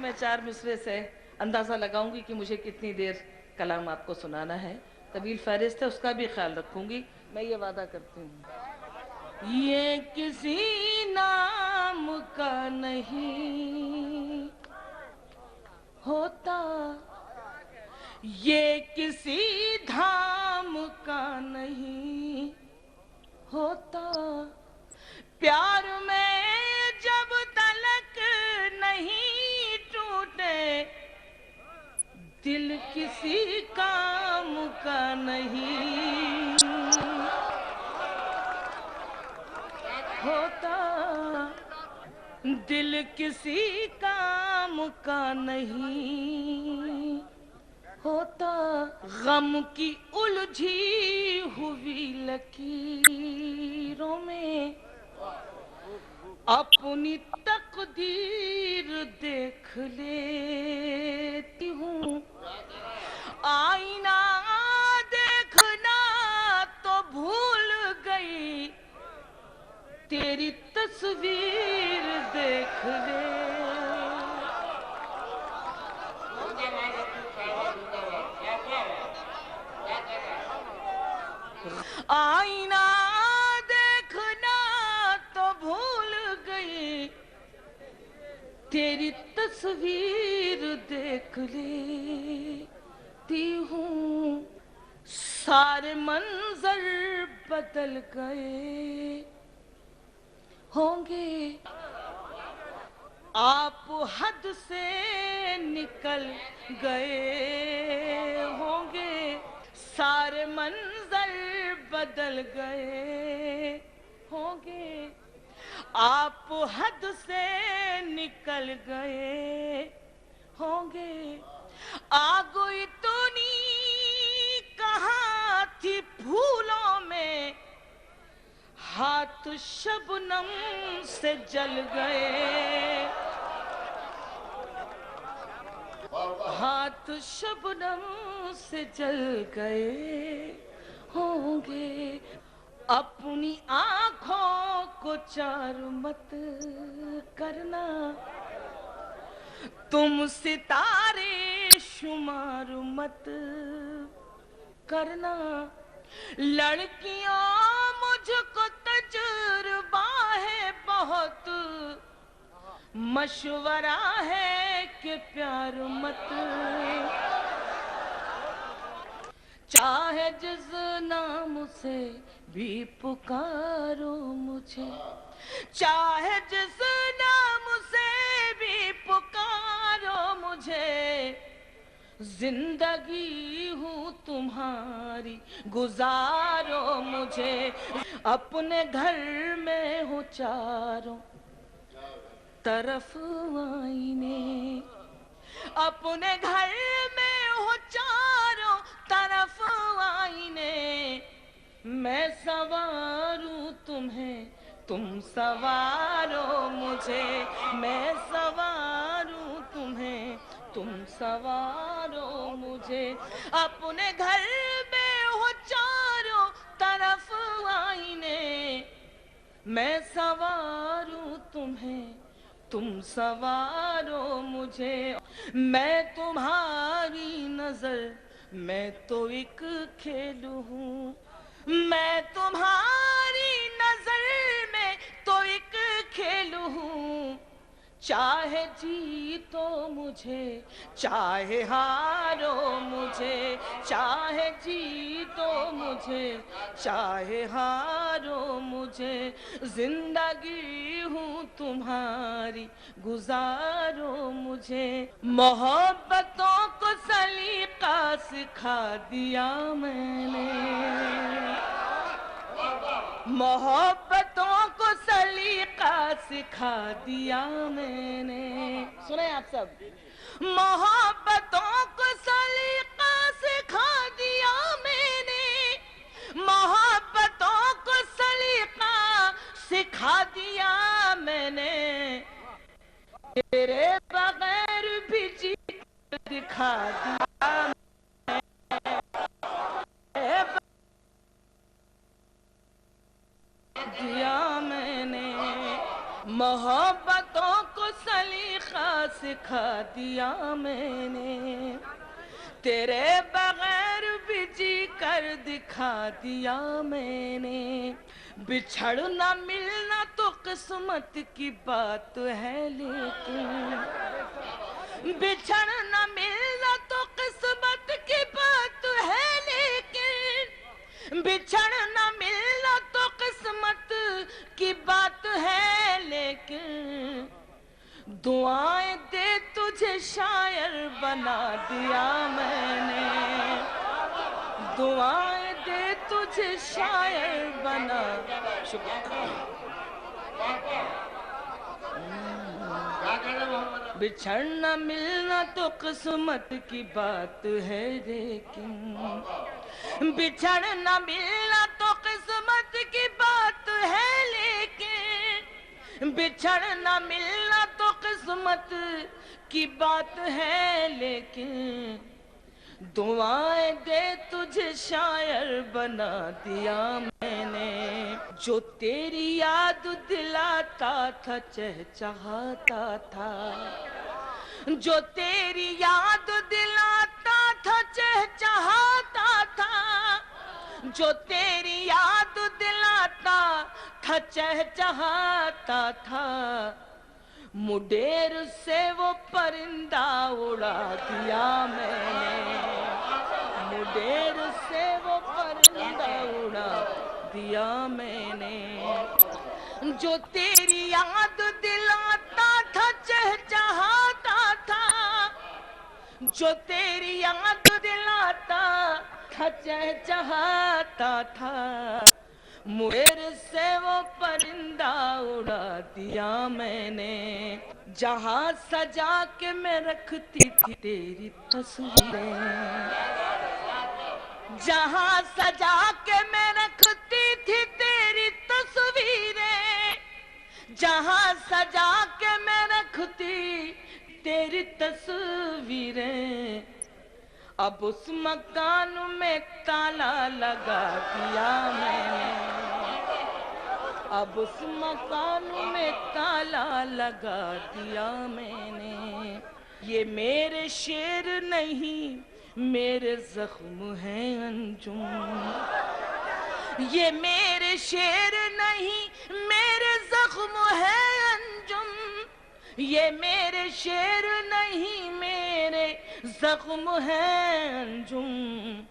میں 4 مصرے سے اندازہ لگاؤں گی کہ مجھے کتنی دیر کلام آپ کو سنانا ہے. طویل فہرست ہے، اس کا بھی خیال رکھوں گی، میں یہ وعدہ کرتی ہوں. یہ کسی نام کا نہیں ہوتا، یہ کسی دھام کا نہیں ہوتا، پیار میں جب تلک نہیں ٹوٹے دل کسی کام کا نہیں ہوتا، دل کسی کام کا نہیں ہوتا. غم کی الجھی ہوئی لکیروں میں اپنی تقدیر دیکھ لیتی ہوں. آئینہ دیکھنا تو بھول گئی، تیری تصویر دیکھ لے. آئینہ دیکھنا تو بھول گئی، تیری تصویر دیکھ لیتی ہوں. سارے منظر بدل گئے ہوں گے، آپ حد سے نکل گئے ہوں گے. سارے منظر بدل گئے ہوں گے، آپ حد سے نکل گئے ہوں گے. آگ اتنی کہاں تھی پھولوں میں، ہاتھ شبنم سے جل گئے، ہاتھ شبنم سے جل گئے ہوں گے. اپنی آنکھوں کو چار مت کرنا، تم ستارے شمار مت کرنا. لڑکیوں مجھ کو تجربہ ہے بہت، مشورہ ہے کہ پیار مت. چاہے جس نام سے بھی پکارو مجھے، چاہے جس نام سے بھی پکارو مجھے، زندگی ہوں تمہاری گزارو مجھے. اپنے گھر میں ہو چاروں طرف آئینے، اپنے گھر میں ہو چاروں طرف آئینے. میں سنواروں تمہیں تم سنوارو مجھے، میں سنواروں تمہیں تم سنوارو مجھے. اپنے گھر میں ہو چاروں طرف آئینے، میں سنواروں تمہیں تم سنوارو مجھے. میں تمہاری نظر میں تو ایک کھیل ہوں، میں تمہاری نظر میں تو ایک کھیل ہوں. چاہے جیتو مجھے چاہے ہارو مجھے، چاہے جیتو مجھے چاہے ہارو مجھے، زندگی ہوں تمہاری گزارو مجھے. محبتوں کو سلیقہ سکھا دیا میں نے، محبتوں کو سلیقہ سکھا دیا میں نے. سنیں آپ سب، محبتوں کو سلیقہ سکھا دیا میں نے، محبتوں کو سلیقہ سکھا دیا میں نے. تیرے بغیر بھی جی دکھا دیا میں نے. محبتوں کو سلیقہ دکھا دیا میں نے، تیرے بغیر بھی جی کر دکھا دیا میں نے، بچھڑنا ملنا تو قسمت کی بات ہے لیکن، بچھڑنا ملنا تو قسمت کی بات ہے لیکن، بچھڑنا ملنا تو قسمت کی بات ہے لیکن، دعائیں دے تجھے شاعر بنا دیا میں نے، دعائیں دے تجھے شاعر بنا، بچھڑنا ملنا تو قسمت کی بات ہے لیکن، بچھڑنا ملنا تو قسمت کی بات ہے لیکن، بچھڑنا ملنا تو قسمت کی بات ہے لیکن، دعائیں دے تجھے شاعر بنا دیا میں نے، جو تیری یاد دلاتا تھا چہچہاتا تھا، جو تیری یاد دلاتا تھا چہچہاتا تھا، جو تیری یاد دلاتا تھا چہچہاتا تھا، مڈیر سے وہ پرندہ اڑا دیا میں نے، مڈیر سے وہ پرندہ اڑا دیا میں نے، جو تیری یاد دلاتا تھا چہچہاتا تھا، جو تیری یاد دلاتا تھا چہچہاتا تھا، مڈیر سے وہ پرندہ اڑا دیا میں نے، جہاں سجا کے میں رکھتی تھی تیری تصویریں، جہاں سجا کے میں رکھتی تھی تیری تصویریں، جہاں سجا کے میں رکھتی تیری تصویریں، اب اس مکان میں تالا لگا دیا میں نے، اب اس مکان میں تالا لگا دیا میں نے، یہ میرے شعر نہیں میرے زخم ہیں انجم، یہ میرے شعر نہیں میرے زخم ہیں انجم، یہ میرے شعر نہیں میرے زخم ہیں انجم،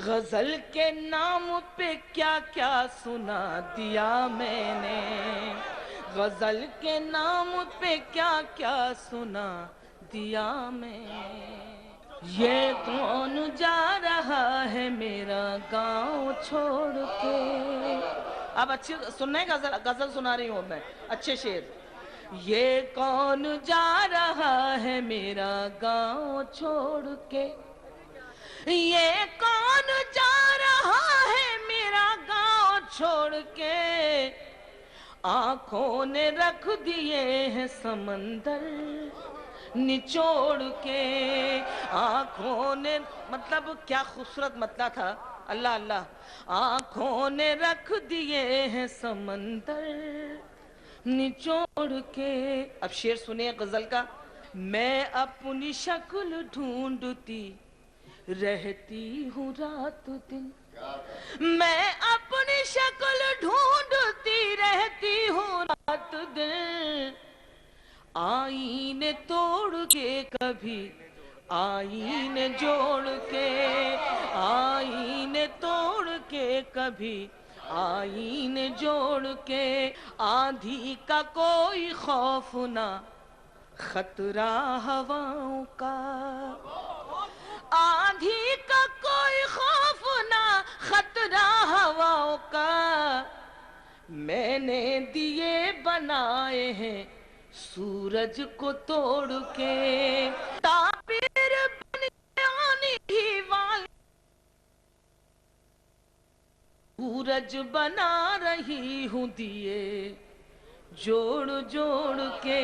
غزل کے نام پہ کیا کیا سنا دیا میں نے، غزل کے نام پہ کیا کیا سنا دیا میں نے، یہ کون جا رہا ہے میرا گاؤں چھوڑ کے، اب اچھی سننا ہے غزل سنا رہی ہوں میں، اچھے شعر، یہ کون جا رہا ہے میرا گاؤں چھوڑ کے، یہ کون جا رہا ہے میرا گاؤں چھوڑ کے، آنکھوں نے رکھ دیے ہیں سمندر نچوڑ کے، آنکھوں نے، مطلب کیا خوبصورت مطلع تھا، اللہ اللہ، آنکھوں نے رکھ دیے ہیں سمندر نچوڑ کے، اب شعر سنیں غزل کا، میں اپنی شکل ڈھونڈتی رہتی ہوں رات دن، میں اپنی شکل ڈھونڈتی رہتی ہوں رات دن، آئینے توڑ کے کبھی آئینے جوڑ کے، آئینے توڑ کے کبھی آئینے جوڑ کے، آندھی کا کوئی خوف نہ خطرہ ہواؤں کا، آندھی کا کوئی خوف نہ خطرہ ہواؤں کا، میں نے دیے بنائے ہیں سورج کو توڑ کے، تعبیر بن جانی ہی والی سورج بنا رہی ہوں دیے جوڑ جوڑ کے،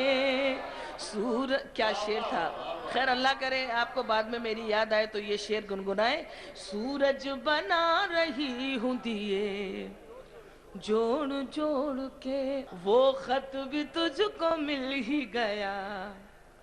کیا شعر تھا، خیر اللہ کرے آپ کو بعد میں میری یاد آئے تو یہ شعر گنگنائے، سورج بنا رہی ہوں دیے جوڑ جوڑ کے، وہ خط بھی تجھ کو مل ہی گیا،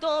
2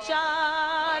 4,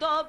2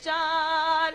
4,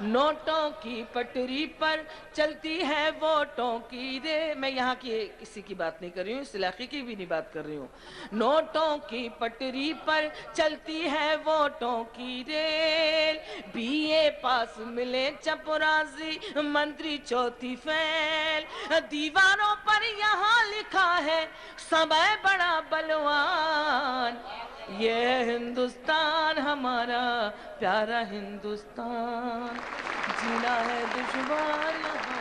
نوٹوں کی پٹری پر چلتی ہے ووٹوں کی ریل. میں یہاں کی کسی کی بات نہیں کر رہی ہوں, اس علاقے کی بھی نہیں بات کر رہی ہوں. نوٹوں کی پٹری پر چلتی ہے ووٹوں کی ریل, بی اے پاس ملے چپرازی منتری چوتھی فیل. دیواروں پر یہاں لکھا ہے سمے بڑا بلوان, یہ ہندوستان ہمارا پیارا ہندوستان, جینا ہے دشوار یہاں.